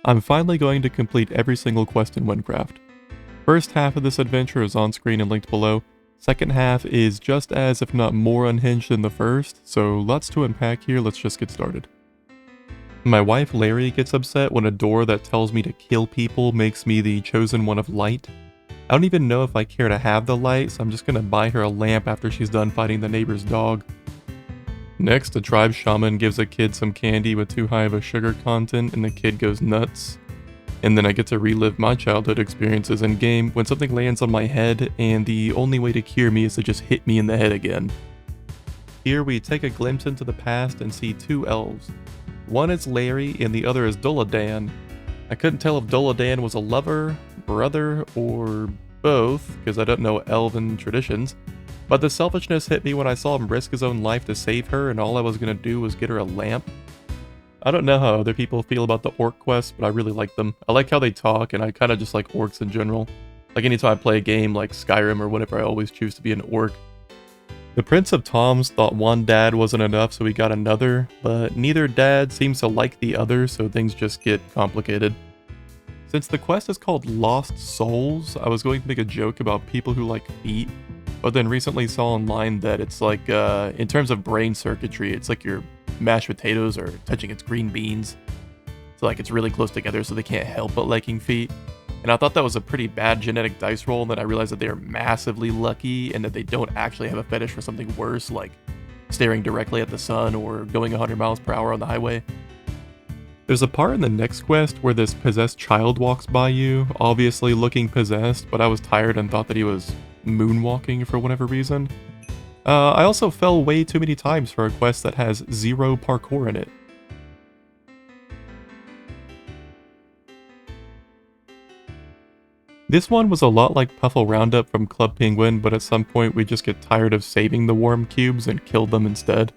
I'm finally going to complete every single quest in Wynncraft. First half of this adventure is on screen and linked below. Second half is just as, if not more, unhinged than the first, so lots to unpack here, let's just get started. My wife Larry gets upset when a door that tells me to kill people makes me the chosen one of light. I don't even know if I care to have the light, so I'm just gonna buy her a lamp after she's done fighting the neighbor's dog. Next, a tribe shaman gives a kid some candy with too high of a sugar content and the kid goes nuts. And then I get to relive my childhood experiences in game when something lands on my head and the only way to cure me is to just hit me in the head again. Here we take a glimpse into the past and see two elves. One is Larry and the other is Dulladan. I couldn't tell if Dulladan was a lover, brother, or both, because I don't know elven traditions. But the selfishness hit me when I saw him risk his own life to save her and all I was gonna do was get her a lamp. I don't know how other people feel about the orc quests, but I really like them. I like how they talk, and I kinda just like orcs in general. Like anytime I play a game like Skyrim or whatever, I always choose to be an orc. The Prince of Toms thought one dad wasn't enough, so he got another, but neither dad seems to like the other, so things just get complicated. Since the quest is called Lost Souls, I was going to make a joke about people who like feet, but then recently saw online that it's like, in terms of brain circuitry, it's like your mashed potatoes are touching its green beans. So like it's really close together so they can't help but liking feet. And I thought that was a pretty bad genetic dice roll, and then I realized that they are massively lucky and that they don't actually have a fetish for something worse, like staring directly at the sun or going 100 miles per hour on the highway. There's a part in the next quest where this possessed child walks by you, obviously looking possessed, but I was tired and thought that he was moonwalking for whatever reason. I also fell way too many times for a quest that has 0 parkour in it. This one was a lot like Puffle Roundup from Club Penguin, but at some point we just get tired of saving the worm cubes and killed them instead.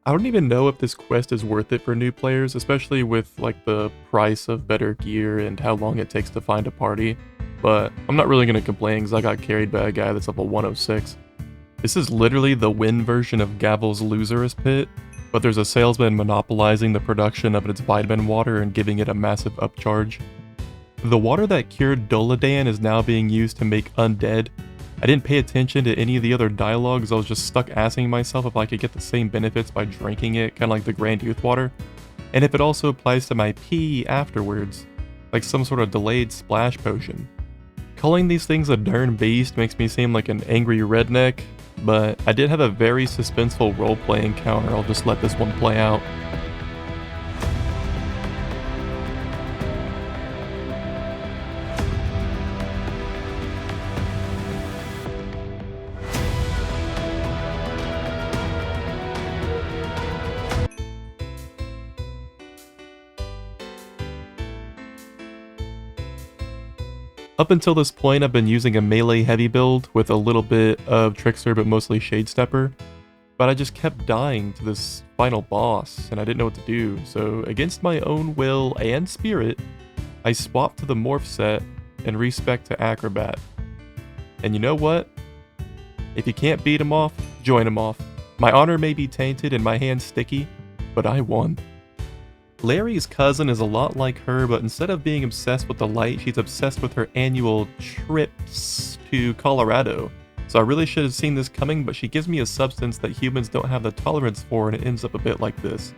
I don't even know if this quest is worth it for new players, especially with like the price of better gear and how long it takes to find a party, but I'm not really going to complain because I got carried by a guy that's level 106. This is literally the win version of Gavel's Loserous Pit, but there's a salesman monopolizing the production of its vitamin water and giving it a massive upcharge. The water that cured Dulladan is now being used to make undead. I didn't pay attention to any of the other dialogues, I was just stuck asking myself if I could get the same benefits by drinking it, kinda like the Grand Youth water, and if it also applies to my pee afterwards, like some sort of delayed splash potion. Calling these things a darn beast makes me seem like an angry redneck, but I did have a very suspenseful roleplay encounter, I'll just let this one play out. Up until this point, I've been using a melee heavy build with a little bit of Trickster but mostly Shade Stepper, but I just kept dying to this final boss and I didn't know what to do, so against my own will and spirit, I swapped to the Morph set and respec to Acrobat. And you know what? If you can't beat him off, join him off. My honor may be tainted and my hands sticky, but I won. Larry's cousin is a lot like her, but instead of being obsessed with the light, she's obsessed with her annual trips to Colorado. So I really should have seen this coming, but she gives me a substance that humans don't have the tolerance for, and it ends up a bit like this.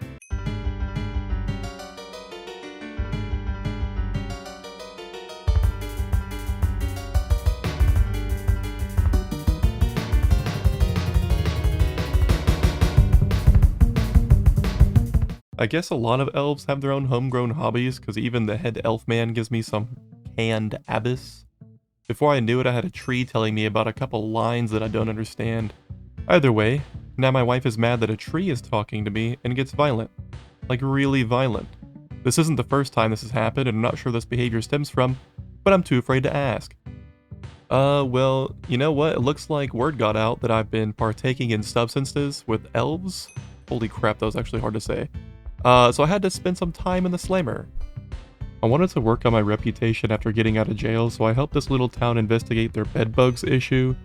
I guess a lot of elves have their own homegrown hobbies, because even the head elf man gives me some canned abyss. Before I knew it, I had a tree telling me about a couple lines that I don't understand. Either way, now my wife is mad that a tree is talking to me and gets violent. Like really violent. This isn't the first time this has happened, and I'm not sure this behavior stems from, but I'm too afraid to ask. Well, you know what? It looks like word got out that I've been partaking in substances with elves. Holy crap, that was actually hard to say. So I had to spend some time in the slammer. I wanted to work on my reputation after getting out of jail, so I helped this little town investigate their bedbugs issue,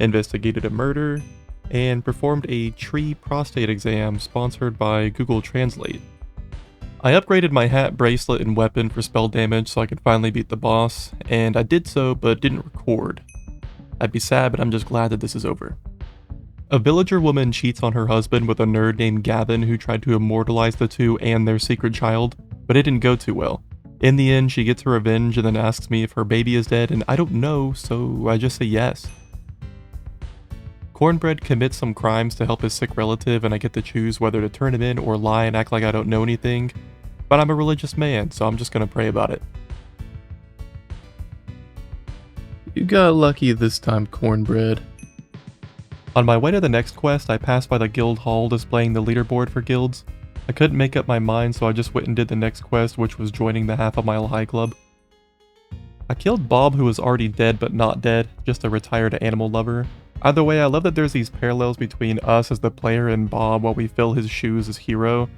investigated a murder, and performed a tree prostate exam sponsored by Google Translate. I upgraded my hat, bracelet, and weapon for spell damage so I could finally beat the boss, and I did so but didn't record. I'd be sad, but I'm just glad that this is over. A villager woman cheats on her husband with a nerd named Gavin who tried to immortalize the two and their secret child, but it didn't go too well. In the end, she gets her revenge and then asks me if her baby is dead, and I don't know, so I just say yes. Cornbread commits some crimes to help his sick relative, and I get to choose whether to turn him in or lie and act like I don't know anything, but I'm a religious man, so I'm just gonna pray about it. You got lucky this time, Cornbread. On my way to the next quest, I passed by the guild hall displaying the leaderboard for guilds. I couldn't make up my mind, so I just went and did the next quest, which was joining the Half a Mile High Club. I killed Bob, who was already dead but not dead, just a retired animal lover. Either way, I love that there's these parallels between us as the player and Bob while we fill his shoes as hero.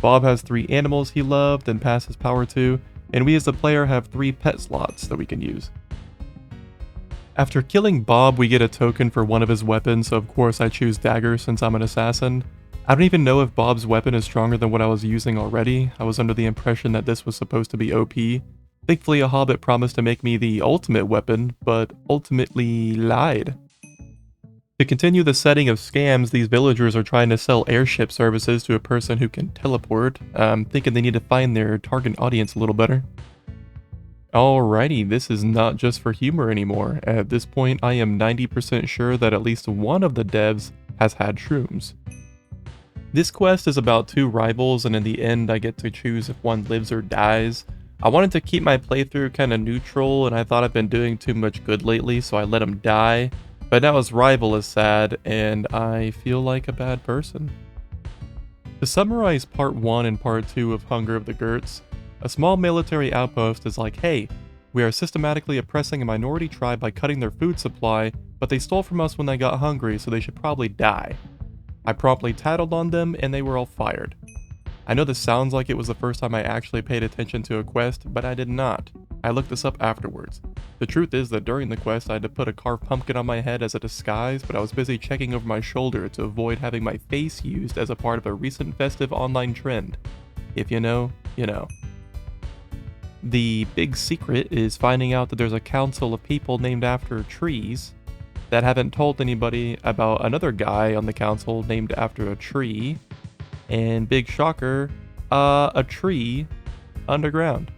Bob has 3 animals he loved and passes power to, and we as the player have 3 pet slots that we can use. After killing Bob, we get a token for one of his weapons, so of course I choose dagger since I'm an assassin. I don't even know if Bob's weapon is stronger than what I was using already. I was under the impression that this was supposed to be OP. Thankfully, a hobbit promised to make me the ultimate weapon, but ultimately lied. To continue the setting of scams, these villagers are trying to sell airship services to a person who can teleport, thinking they need to find their target audience a little better. Alrighty, this is not just for humor anymore. At this point, I am 90% sure that at least one of the devs has had shrooms. This quest is about 2 rivals, and in the end I get to choose if one lives or dies. I wanted to keep my playthrough kinda neutral, and I thought I've been doing too much good lately, so I let him die. But now his rival is sad, and I feel like a bad person. To summarize part 1 and part 2 of Hunger of the Gerts, a small military outpost is like, hey, we are systematically oppressing a minority tribe by cutting their food supply, but they stole from us when they got hungry, so they should probably die. I promptly tattled on them, and they were all fired. I know this sounds like it was the first time I actually paid attention to a quest, but I did not. I looked this up afterwards. The truth is that during the quest I had to put a carved pumpkin on my head as a disguise, but I was busy checking over my shoulder to avoid having my face used as a part of a recent festive online trend. If you know, you know. The big secret is finding out that there's a council of people named after trees that haven't told anybody about another guy on the council named after a tree, and big shocker, a tree underground.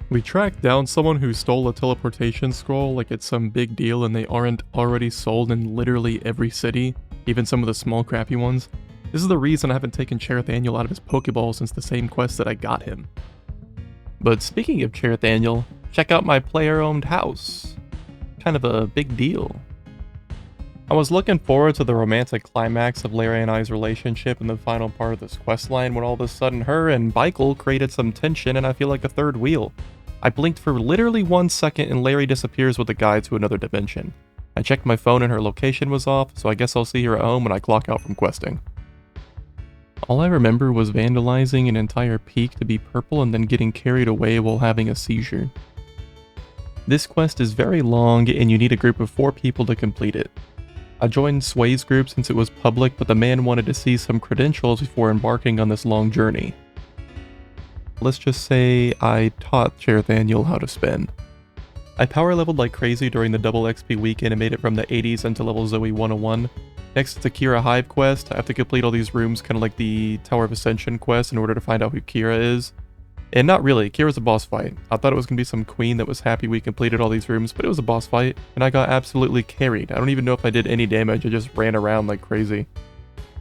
We tracked down someone who stole a teleportation scroll like it's some big deal and they aren't already sold in literally every city, even some of the small crappy ones. This is the reason I haven't taken Cherithaniel out of his Pokeball since the same quest that I got him. But speaking of Cherithaniel, check out my player-owned house. Kind of a big deal. I was looking forward to the romantic climax of Larry and I's relationship in the final part of this questline when all of a sudden her and Michael created some tension and I feel like a third wheel. I blinked for literally 1 second and Larry disappears with a guide to another dimension. I checked my phone and her location was off, so I guess I'll see her at home when I clock out from questing. All I remember was vandalizing an entire peak to be purple and then getting carried away while having a seizure. This quest is very long and you need a group of 4 people to complete it. I joined Sway's group since it was public, but the man wanted to see some credentials before embarking on this long journey. Let's just say I taught Cherithaniel how to spin. I power leveled like crazy during the double XP weekend and made it from the 80s into level Zoe 101. Next to Kira Hive quest, I have to complete all these rooms kind of like the Tower of Ascension quest in order to find out who Kira is. And not really, Kira's a boss fight. I thought it was going to be some queen that was happy we completed all these rooms, but it was a boss fight, and I got absolutely carried. I don't even know if I did any damage, I just ran around like crazy.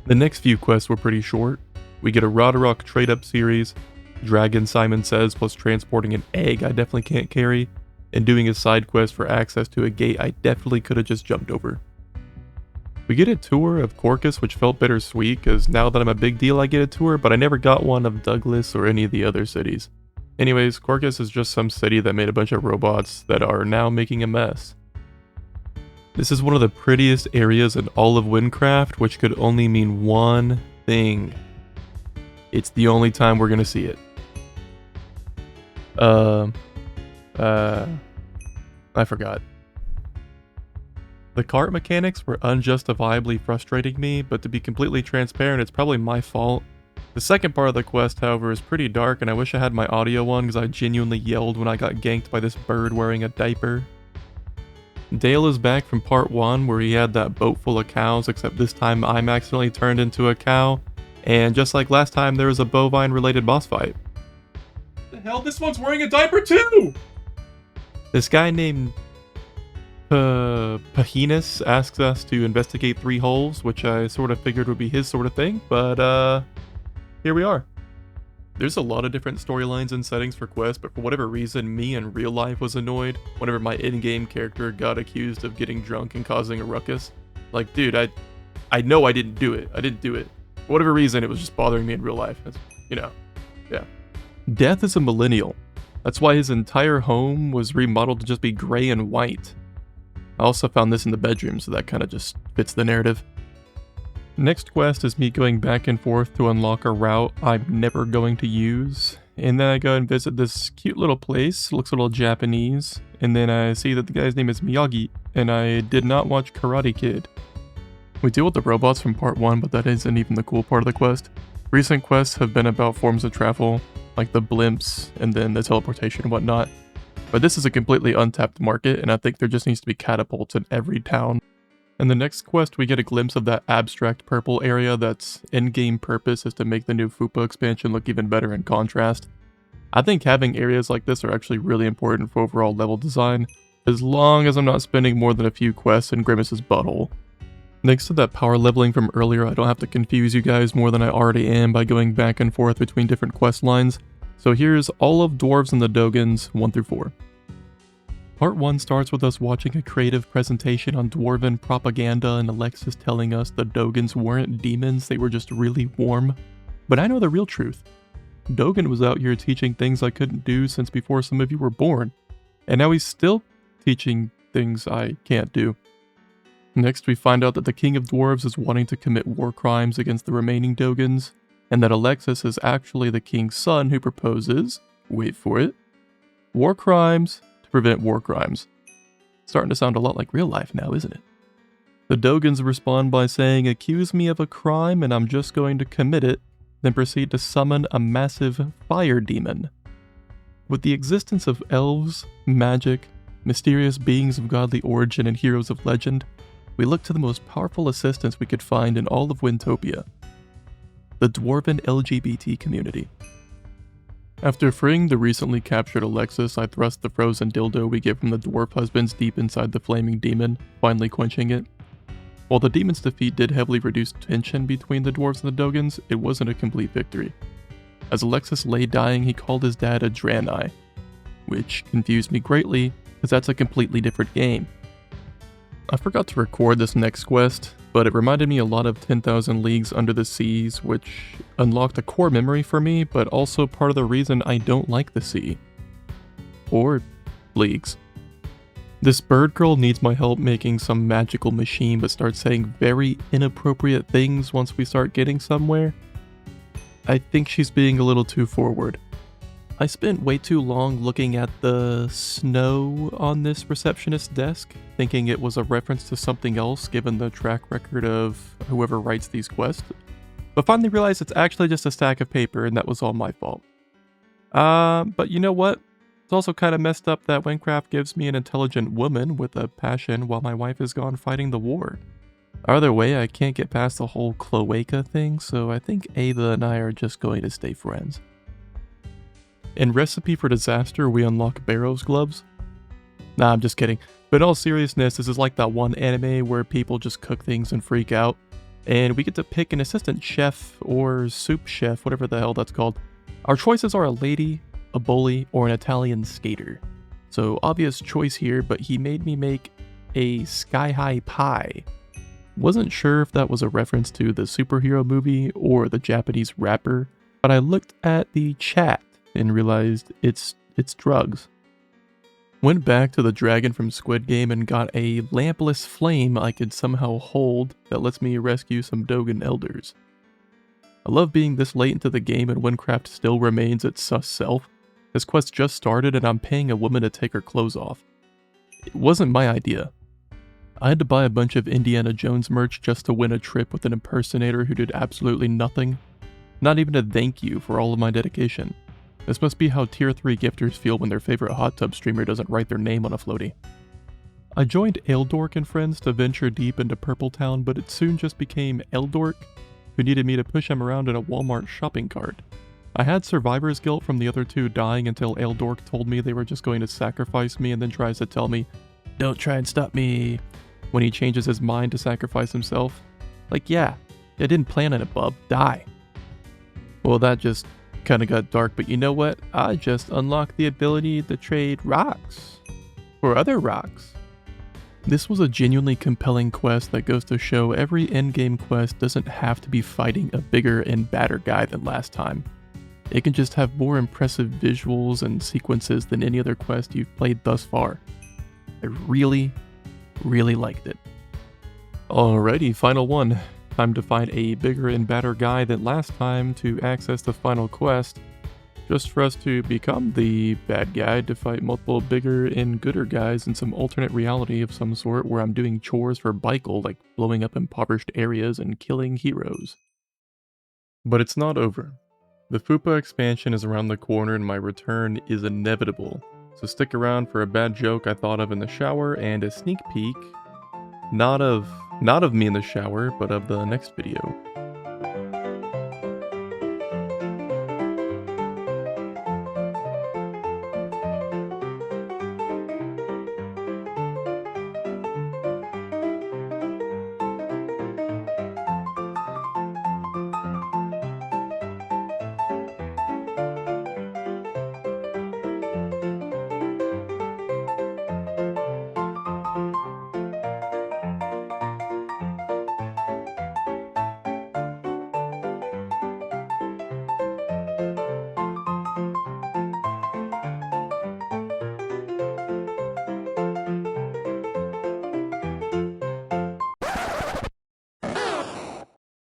The next few quests were pretty short. We get a Roderick trade-up series, Dragon Simon Says plus transporting an egg I definitely can't carry, and doing a side quest for access to a gate I definitely could have just jumped over. We get a tour of Corcus, which felt bittersweet, because now that I'm a big deal I get a tour, but I never got one of Douglas or any of the other cities. Anyways, Corcus is just some city that made a bunch of robots that are now making a mess. This is one of the prettiest areas in all of Wynncraft, which could only mean one thing. It's the only time we're gonna see it. I forgot. The cart mechanics were unjustifiably frustrating me, but to be completely transparent, it's probably my fault. The second part of the quest, however, is pretty dark, and I wish I had my audio on because I genuinely yelled when I got ganked by this bird wearing a diaper. Dale is back from part 1 where he had that boat full of cows, except this time I'm accidentally turned into a cow, and just like last time there was a bovine related boss fight. What the hell? This one's wearing a diaper too! This guy named Pahinus asks us to investigate 3 holes, which I sort of figured would be his sort of thing, but here we are. There's a lot of different storylines and settings for quests, but for whatever reason, me in real life was annoyed whenever my in-game character got accused of getting drunk and causing a ruckus. Like, dude, I know I didn't do it. I didn't do it. For whatever reason, it was just bothering me in real life. It's, you know, yeah. Death is a millennial. That's why his entire home was remodeled to just be gray and white. I also found this in the bedroom, so that kind of just fits the narrative. Next quest is me going back and forth to unlock a route I'm never going to use. And then I go and visit this cute little place, looks a little Japanese. And then I see that the guy's name is Miyagi, and I did not watch Karate Kid. We deal with the robots from part 1, but that isn't even the cool part of the quest. Recent quests have been about forms of travel, like the blimps and then the teleportation and whatnot. But this is a completely untapped market, and I think there just needs to be catapults in every town. In the next quest, we get a glimpse of that abstract purple area that's in-game purpose is to make the new Fupa expansion look even better in contrast. I think having areas like this are actually really important for overall level design, as long as I'm not spending more than a few quests in Grimace's butthole. Next to that power leveling from earlier, I don't have to confuse you guys more than I already am by going back and forth between different quest lines, so here's all of Dwarves and the Dogons 1 through 4. Part 1 starts with us watching a creative presentation on Dwarven propaganda and Alexis telling us the Dogons weren't demons, they were just really warm. But I know the real truth. Dogan was out here teaching things I couldn't do since before some of you were born. And now he's still teaching things I can't do. Next we find out that the King of Dwarves is wanting to commit war crimes against the remaining Dogons, and that Alexis is actually the King's son who proposes, wait for it, war crimes prevent war crimes. Starting to sound a lot like real life now, isn't it? The Dogons respond by saying, "Accuse me of a crime and I'm just going to commit it," then proceed to summon a massive fire demon. With the existence of elves, magic, mysterious beings of godly origin and heroes of legend, we look to the most powerful assistance we could find in all of Wyntopia: the Dwarven LGBT community. After freeing the recently captured Alexis, I thrust the frozen dildo we get from the dwarf husbands deep inside the flaming demon, finally quenching it. While the demon's defeat did heavily reduce tension between the dwarves and the Dogons, it wasn't a complete victory. As Alexis lay dying, he called his dad a Draenei, which confused me greatly, because that's a completely different game. I forgot to record this next quest, but it reminded me a lot of 10,000 Leagues Under the Seas, which unlocked a core memory for me, but also part of the reason I don't like the sea. Or leagues. This bird girl needs my help making some magical machine, but starts saying very inappropriate things once we start getting somewhere. I think she's being a little too forward. I spent way too long looking at the snow on this receptionist's desk, thinking it was a reference to something else given the track record of whoever writes these quests, but finally realized it's actually just a stack of paper and that was all my fault. But you know what? It's also kind of messed up that Wynncraft gives me an intelligent woman with a passion while my wife is gone fighting the war. Either way, I can't get past the whole cloaca thing, so I think Ava and I are just going to stay friends. In Recipe for Disaster, we unlock Barrow's gloves. Nah, I'm just kidding. But in all seriousness, this is like that one anime where people just cook things and freak out. And we get to pick an assistant chef or soup chef, whatever the hell that's called. Our choices are a lady, a bully, or an Italian skater. So obvious choice here, but he made me make a sky-high pie. Wasn't sure if that was a reference to the superhero movie or the Japanese rapper, but I looked at the chat and realized it's drugs. Went back to the dragon from Squid Game and got a lampless flame I could somehow hold that lets me rescue some Dogan elders. I love being this late into the game and Wynncraft still remains its sus self. This quest just started and I'm paying a woman to take her clothes off. It wasn't my idea. I had to buy a bunch of Indiana Jones merch just to win a trip with an impersonator who did absolutely nothing. Not even a thank you for all of my dedication. This must be how tier 3 gifters feel when their favorite hot tub streamer doesn't write their name on a floaty. I joined Eldork and friends to venture deep into Purple Town, but it soon just became Eldork, who needed me to push him around in a Walmart shopping cart. I had survivor's guilt from the other two dying until Eldork told me they were just going to sacrifice me and then tries to tell me, "Don't try and stop me," when he changes his mind to sacrifice himself. Like, yeah, I didn't plan on it, bub. Die. Well, that just kinda got dark, but you know what? I just unlocked the ability to trade rocks for other rocks. This was a genuinely compelling quest that goes to show every endgame quest doesn't have to be fighting a bigger and badder guy than last time. It can just have more impressive visuals and sequences than any other quest you've played thus far. I really liked it. Alrighty, final one. Time to find a bigger and badder guy than last time to access the final quest. Just for us to become the bad guy to fight multiple bigger and gooder guys in some alternate reality of some sort where I'm doing chores for Baikel, like blowing up impoverished areas and killing heroes. But it's not over. The Fupa expansion is around the corner and my return is inevitable. So stick around for a bad joke I thought of in the shower and a sneak peek, not of me in the shower, but of the next video.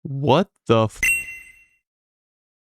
What the f-